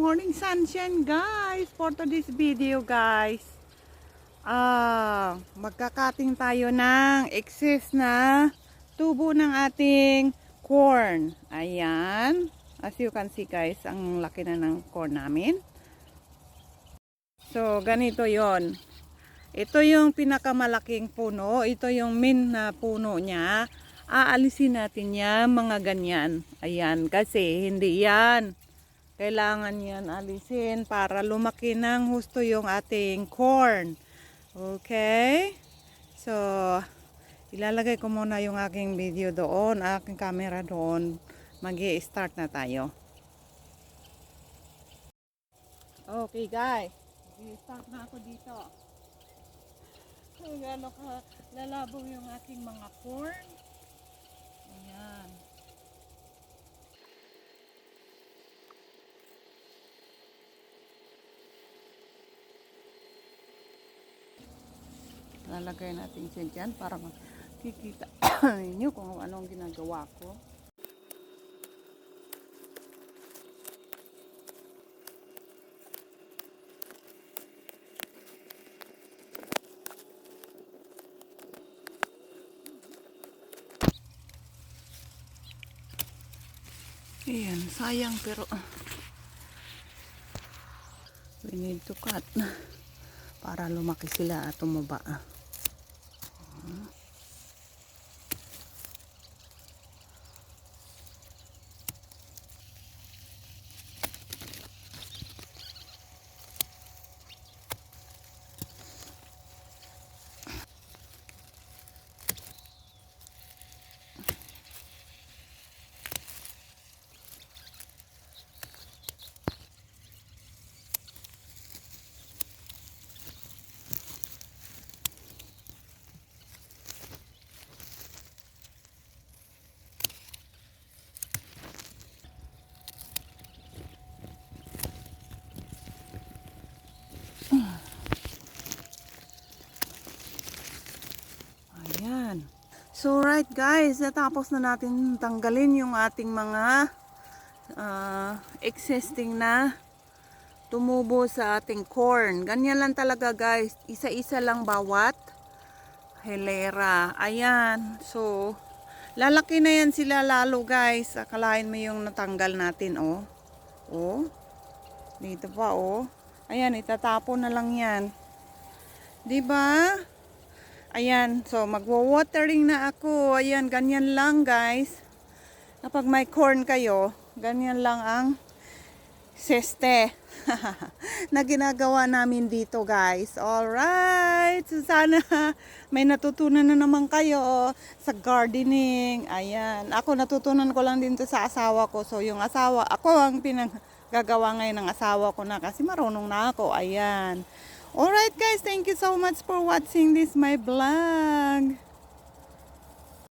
morning sunshine guys for today's video guys. Magkakating tayo ng excess na tubo ng ating corn. Ayan, as you can see guys, ang laki na ng corn namin. So ganito yon. Ito yung pinakamalaking puno, ito yung main na puno niya. Aalisin natin yan mga ganyan. Ayan, kasi hindi yan kailangan yan alisin para lumaki ng husto yung ating corn. Okay? So, ilalagay ko muna yung aking video doon, aking camera doon. Mag-i-start na tayo. Okay guys, mag-i-start na ako dito. Gano'n ka lalabaw yung aking mga corn. Ayan. Lalagay natin siya dyan para makikita ninyo kung anong ginagawa ko. Ayan, sayang pero we need to cut para lumaki sila at tumaba. Ayan. So right guys, natapos na natin tanggalin yung ating mga existing na tumubo sa ating corn. Ganyan lang talaga guys, isa-isa lang bawat hilera. Ayan. So lalaki na yan sila lalo guys. Akalain mo yung natanggal natin oh. Oh. Dito pa oh. Ayan, itatapon na lang yan. 'Di ba? Ayan, so magwo-watering na ako. Ayan, ganyan lang guys. Kapag may corn kayo, ganyan lang ang seste na ginagawa namin dito guys. Alright, so sana may natutunan na naman kayo sa gardening. Ayan, ako natutunan ko lang din to sa asawa ko. So yung asawa, ako ang pinagagawa ngayon ng asawa ko na kasi marunong na ako. Ayan. Alright guys, thank you so much for watching this my vlog.